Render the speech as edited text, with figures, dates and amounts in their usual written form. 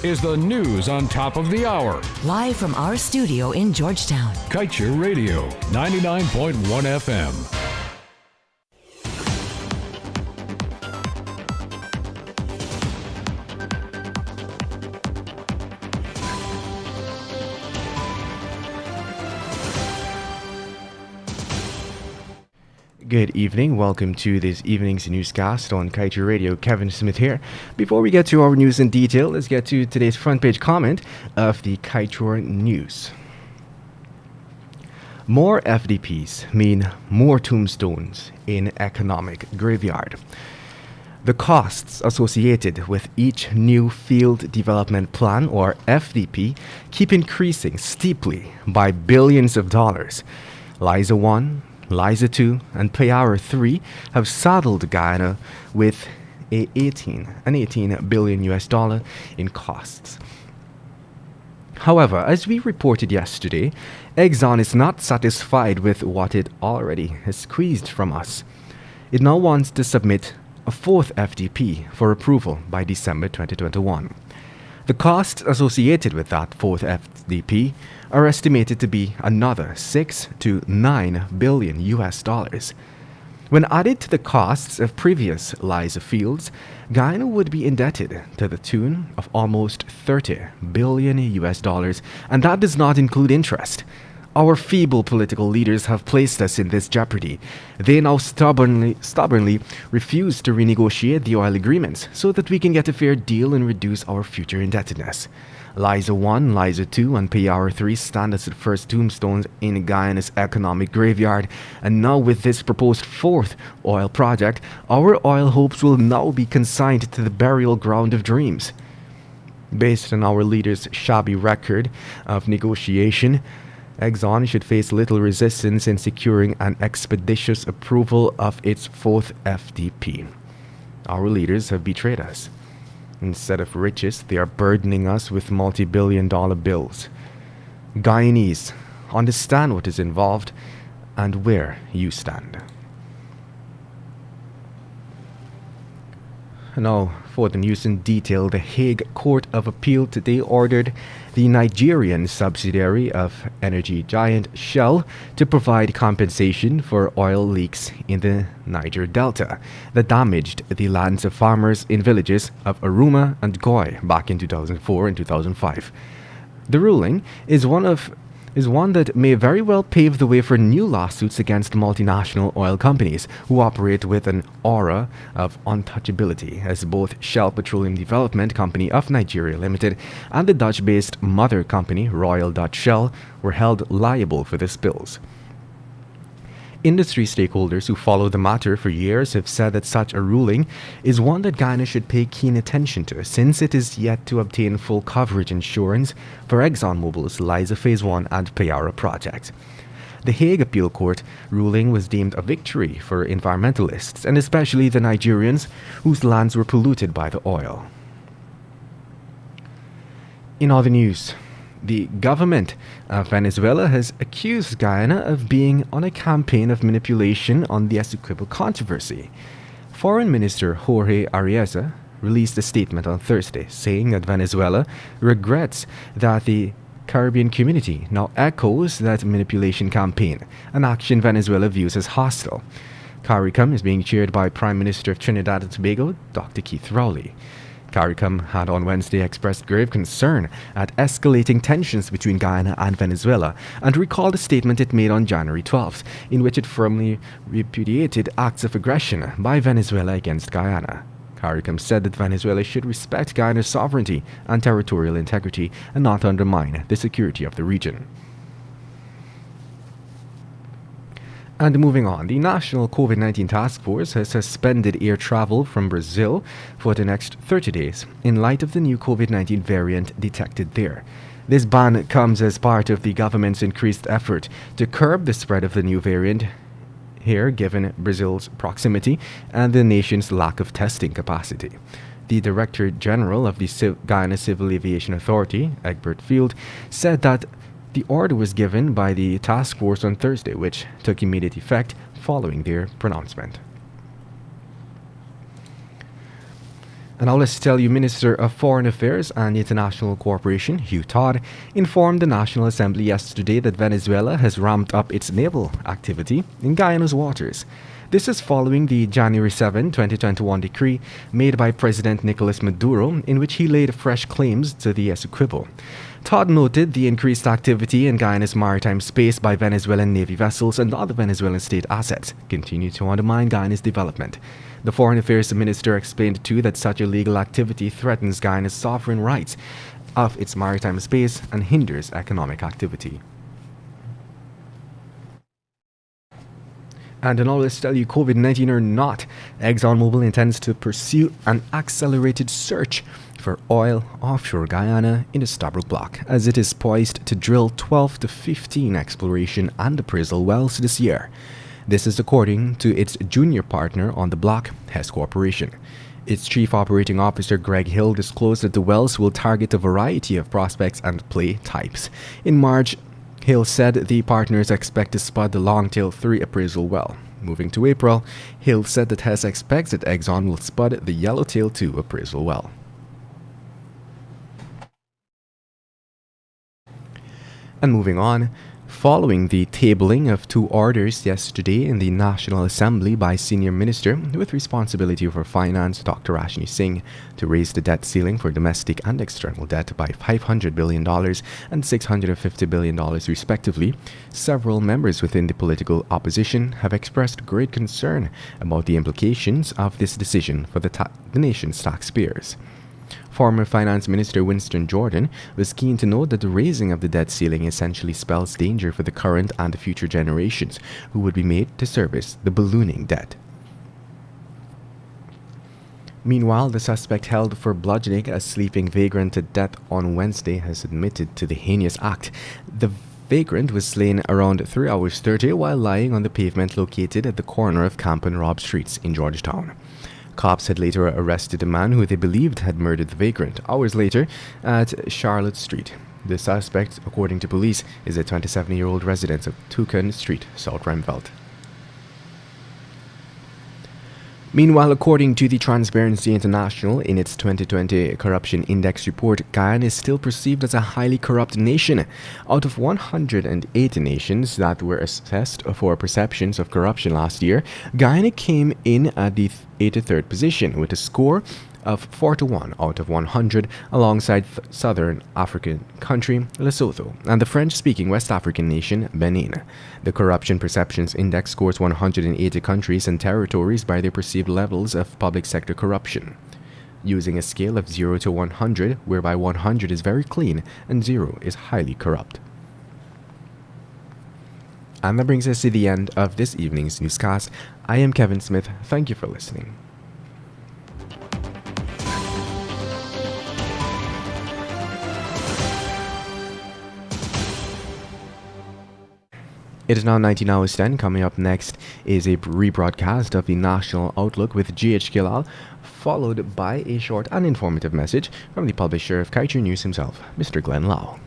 is the news on top of the hour. Live from our studio in Georgetown. Kaieteur Radio, 99.1 FM. Good evening. Welcome to this evening's newscast on Kaieteur Radio. Kevin Smith here. Before we get to our news in detail, let's get to today's front page comment of the Kaieteur News. More FDPs mean more tombstones in economic graveyard. The costs associated with each new field development plan, or FDP, keep increasing steeply by billions of dollars. Liza 1, Liza 2, and Kaieteur 3 have saddled Guyana with an 18 billion US dollar in costs. However, as we reported yesterday, Exxon is not satisfied with what it already has squeezed from us. It now wants to submit a fourth FDP for approval by December 2021. The costs associated with that fourth FDP are estimated to be another 6 to 9 billion US dollars. When added to the costs of previous Liza fields, Guyana would be indebted to the tune of almost 30 billion US dollars, and that does not include interest. Our feeble political leaders have placed us in this jeopardy. They now stubbornly refuse to renegotiate the oil agreements so that we can get a fair deal and reduce our future indebtedness. Liza 1, Liza 2, and Kaieteur 3 stand as the first tombstones in Guyana's economic graveyard, and now with this proposed fourth oil project, our oil hopes will now be consigned to the burial ground of dreams. Based on our leaders' shabby record of negotiation, Exxon should face little resistance in securing an expeditious approval of its fourth FDP. Our leaders have betrayed us. Instead of riches, they are burdening us with multi-billion-dollar bills. Guyanese, understand what is involved and where you stand. Now, for the news in detail, the Hague Court of Appeal today ordered the Nigerian subsidiary of energy giant Shell to provide compensation for oil leaks in the Niger Delta that damaged the lands of farmers in villages of Aruma and Goy back in 2004 and 2005. The ruling is one that may very well pave the way for new lawsuits against multinational oil companies who operate with an aura of untouchability, as both Shell Petroleum Development Company of Nigeria Limited and the Dutch-based mother company Royal Dutch Shell were held liable for the spills. Industry stakeholders who follow the matter for years have said that such a ruling is one that Guyana should pay keen attention to, since it is yet to obtain full coverage insurance for ExxonMobil's Liza Phase 1 and Kaieteur projects. The Hague Appeal Court ruling was deemed a victory for environmentalists, and especially the Nigerians whose lands were polluted by the oil. In other news, the government of Venezuela has accused Guyana of being on a campaign of manipulation on the Essequibo controversy. Foreign Minister Jorge Araiza released a statement on Thursday saying that Venezuela regrets that the Caribbean community now echoes that manipulation campaign, an action Venezuela views as hostile. CARICOM is being chaired by Prime Minister of Trinidad and Tobago, Dr. Keith Rowley. CARICOM had on Wednesday expressed grave concern at escalating tensions between Guyana and Venezuela and recalled a statement it made on January 12th, in which it firmly repudiated acts of aggression by Venezuela against Guyana. CARICOM said that Venezuela should respect Guyana's sovereignty and territorial integrity and not undermine the security of the region. And moving on, the National COVID-19 Task Force has suspended air travel from Brazil for the next 30 days in light of the new COVID-19 variant detected there. This ban comes as part of the government's increased effort to curb the spread of the new variant here, given Brazil's proximity and the nation's lack of testing capacity. The Director General of the Guyana Civil Aviation Authority, Egbert Field, said that the order was given by the task force on Thursday, which took immediate effect following their pronouncement. And now let's tell you, Minister of Foreign Affairs and International Cooperation, Hugh Todd, informed the National Assembly yesterday that Venezuela has ramped up its naval activity in Guyana's waters. This is following the January 7, 2021 decree made by President Nicolas Maduro, in which he laid fresh claims to the Essequibo. Todd noted the increased activity in Guyana's maritime space by Venezuelan Navy vessels and other Venezuelan state assets continue to undermine Guyana's development. The Foreign Affairs Minister explained too that such illegal activity threatens Guyana's sovereign rights of its maritime space and hinders economic activity. And now let's tell you, COVID-19 or not, ExxonMobil intends to pursue an accelerated search for oil offshore Guyana in the Stabroek Block, as it is poised to drill 12 to 15 exploration and appraisal wells this year. This is according to its junior partner on the block, Hess Corporation. Its chief operating officer Greg Hill disclosed that the wells will target a variety of prospects and play types. In March, Hill said the partners expect to spud the Longtail 3 appraisal well. Moving to April, Hill said that Hess expects that Exxon will spud the Yellowtail 2 appraisal well. And moving on, following the tabling of 2 orders yesterday in the National Assembly by Senior Minister with responsibility for finance Dr. Rashni Singh to raise the debt ceiling for domestic and external debt by $500 billion and $650 billion respectively, several members within the political opposition have expressed great concern about the implications of this decision for the nation's taxpayers. Former Finance Minister Winston Jordan was keen to note that the raising of the debt ceiling essentially spells danger for the current and the future generations who would be made to service the ballooning debt. Meanwhile, the suspect held for bludgeoning a sleeping vagrant to death on Wednesday has admitted to the heinous act. The vagrant was slain around 3 hours 30 while lying on the pavement located at the corner of Camp and Robb Streets in Georgetown. Cops had later arrested a man who they believed had murdered the vagrant hours later at Charlotte Street. The suspect, according to police, is a 27-year-old resident of Toucan Street, South Remveld. Meanwhile, according to the Transparency International, in its 2020 Corruption Index report, Guyana is still perceived as a highly corrupt nation. Out of 180 nations that were assessed for perceptions of corruption last year, Guyana came in at the 83rd position with a score of 41 out of 100 alongside southern African country Lesotho and the French-speaking West African nation Benin. The Corruption Perceptions Index scores 180 countries and territories by their perceived levels of public sector corruption, using a scale of 0 to 100, whereby 100 is very clean and 0 is highly corrupt. And that brings us to the end of this evening's newscast. I am Kevin Smith. Thank you for listening. It is now 19 hours 10. Coming up next is a rebroadcast of the National Outlook with G.H. Gilal, followed by a short and informative message from the publisher of Kaieteur News himself, Mr. Glenn Lau.